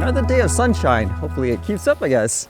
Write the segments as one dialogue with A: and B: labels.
A: Another day of sunshine. Hopefully it keeps up, I guess.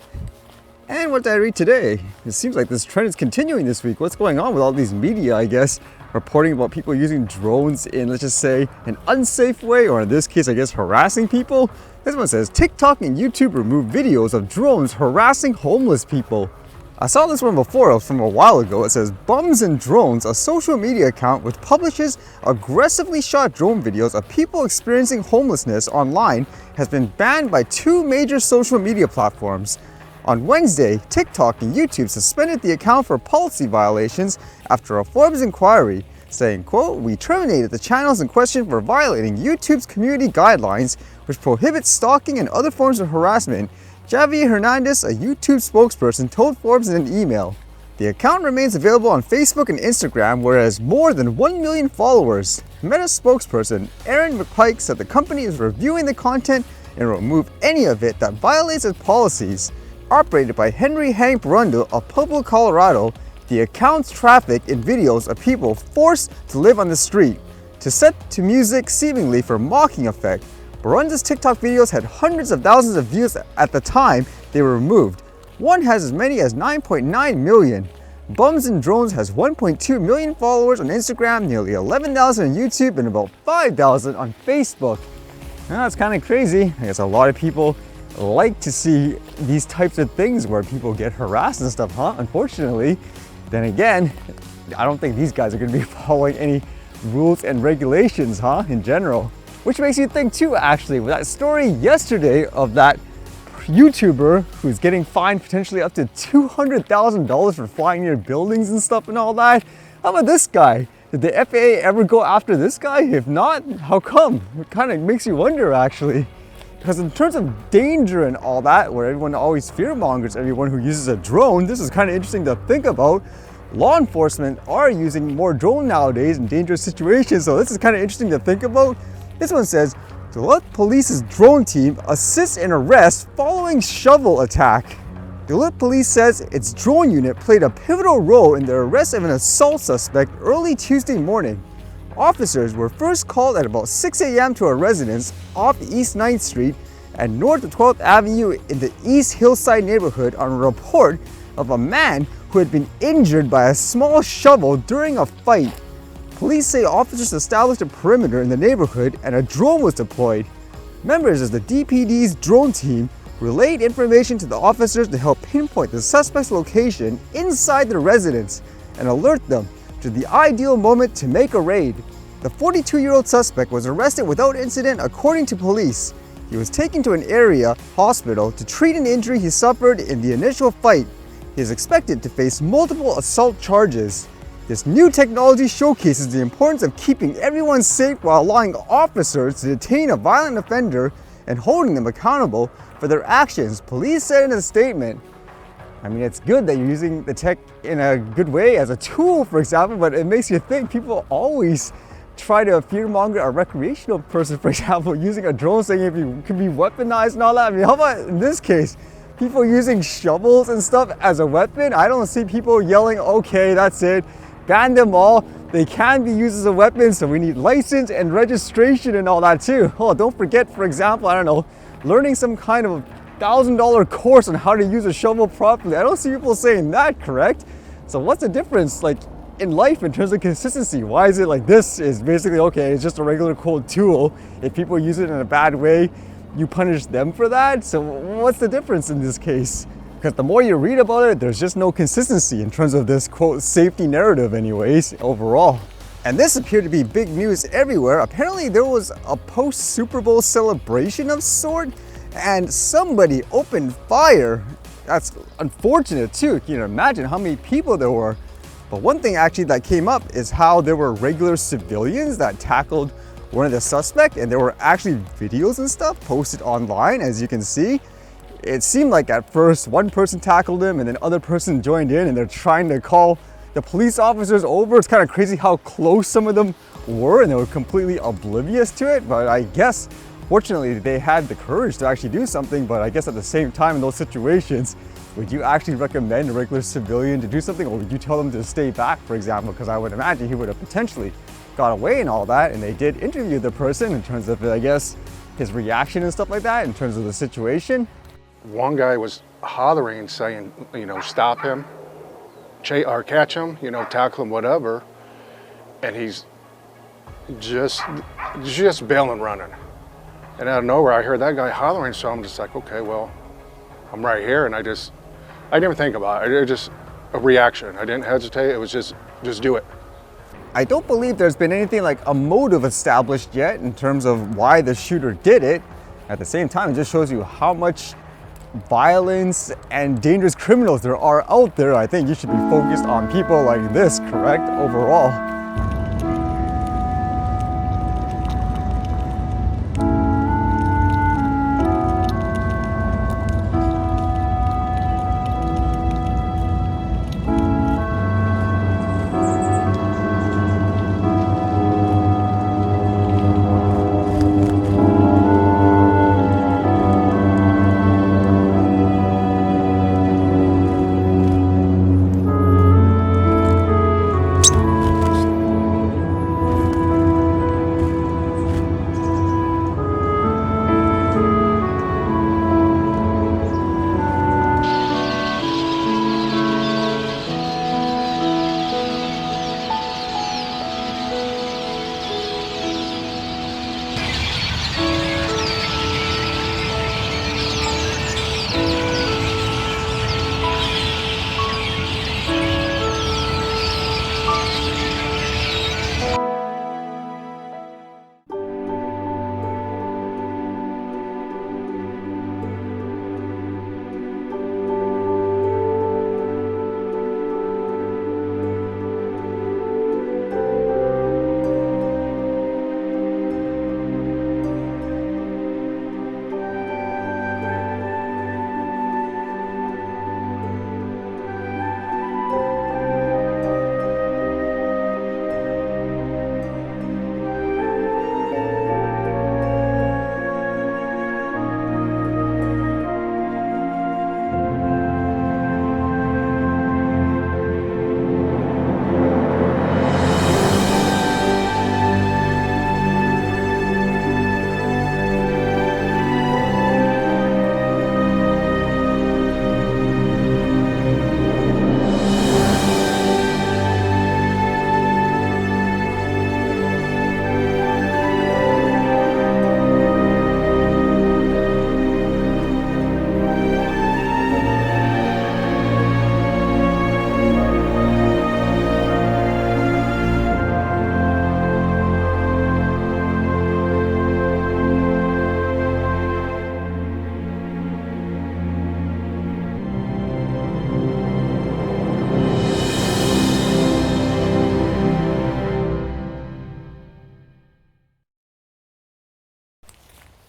A: And what did I read today? It seems like this trend is continuing this week. What's going on with all these media, I guess, reporting about people using drones in, let's just say, an unsafe way, or in this case, I guess, harassing people? This one says, TikTok and YouTube remove videos of drones harassing homeless people. I saw this one before, it was from a while ago. It says, BumsNDrones, a social media account which publishes aggressively shot drone videos of people experiencing homelessness online, has been banned by 2 major social media platforms. On Wednesday, TikTok and YouTube suspended the account for policy violations after a Forbes inquiry, saying, quote, "We terminated the channels in question for violating YouTube's community guidelines, which prohibit stalking and other forms of harassment," Javier Hernandez, a YouTube spokesperson, told Forbes in an email. The account remains available on Facebook and Instagram, where it has more than 1 million followers. Meta spokesperson Aaron McPike said the company is reviewing the content and will remove any of it that violates its policies. Operated by Henry Hank Brundle of Pueblo, Colorado, the account's traffic in videos of people forced to live on the street, to set to music seemingly for mocking effect. Brundle's TikTok videos had hundreds of thousands of views at the time they were removed. One has as many as 9.9 million. BumsNDrones has 1.2 million followers on Instagram, nearly 11,000 on YouTube, and about 5,000 on Facebook. Now, that's kind of crazy. I guess a lot of people like to see these types of things where people get harassed and stuff, huh? Unfortunately. Then again, I don't think these guys are going to be following any rules and regulations, huh, in general. Which makes you think too, actually, with that story yesterday of that YouTuber who's getting fined potentially up to $200,000 for flying near buildings and stuff and all that. How about this guy? Did the FAA ever go after this guy? If not, how come? It kind of makes you wonder, actually. Because in terms of danger and all that, where everyone always fearmongers everyone who uses a drone, this is kind of interesting to think about. Law enforcement are using more drone nowadays in dangerous situations, so this is kind of interesting to think about. This one says, Duluth Police's drone team assists in arrest following shovel attack. Duluth Police says its drone unit played a pivotal role in the arrest of an assault suspect early Tuesday morning. Officers were first called at about 6 a.m. to a residence off East 9th Street and north of 12th Avenue in the East Hillside neighborhood on a report of a man who had been injured by a small shovel during a fight. Police say officers established a perimeter in the neighborhood and a drone was deployed. Members of the DPD's drone team relayed information to the officers to help pinpoint the suspect's location inside the residence and alert them to the ideal moment to make a raid. The 42-year-old suspect was arrested without incident according to police. He was taken to an area hospital to treat an injury he suffered in the initial fight. He is expected to face multiple assault charges. This new technology showcases the importance of keeping everyone safe while allowing officers to detain a violent offender and holding them accountable for their actions, police said in a statement. I mean, it's good that you're using the tech in a good way as a tool, for example, but it makes you think people always try to fearmonger a recreational person, for example, using a drone, saying if you can be weaponized and all that. I mean, how about in this case? People using shovels and stuff as a weapon? I don't see people yelling, okay, that's it. Ban them all. They can be used as a weapon, so we need license and registration and all that too. Oh, don't forget, for example, I don't know, learning some kind of $1,000 course on how to use a shovel properly. I don't see people saying that, correct? So what's the difference, like, in life in terms of consistency? Why is it like this is basically, okay, it's just a regular cold tool. If people use it in a bad way, you punish them for that? So what's the difference in this case? Because the more you read about it, there's just no consistency in terms of this, quote, safety narrative anyways, overall. And this appeared to be big news everywhere. Apparently there was a post-Super Bowl celebration of sort, and somebody opened fire. That's unfortunate too. Can you imagine how many people there were? But one thing actually that came up is how there were regular civilians that tackled one of the suspects, and there were actually videos and stuff posted online, as you can see. It seemed like at first one person tackled him and then other person joined in, and they're trying to call the police officers over. It's kind of crazy how close some of them were, and they were completely oblivious to it. But I guess fortunately they had the courage to actually do something. But I guess at the same time, in those situations, would you actually recommend a regular civilian to do something, or would you tell them to stay back, for example? Because I would imagine he would have potentially got away and all that, and they did interview the person in terms of, I guess, his reaction and stuff like that in terms of the situation.
B: One guy was hollering, saying, you know, stop him, or catch him, you know, tackle him, whatever. And he's just bailing, running. And out of nowhere, I heard that guy hollering, so I'm just like, okay, well, I'm right here. And I didn't even think about it. It was just a reaction. I didn't hesitate. It was just do it.
A: I don't believe there's been anything like a motive established yet in terms of why the shooter did it. At the same time, it just shows you how much violence and dangerous criminals there are out there. I think you should be focused on people like this, correct, overall.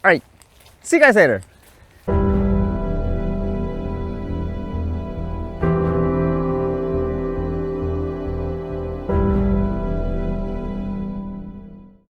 A: All right, see you guys later.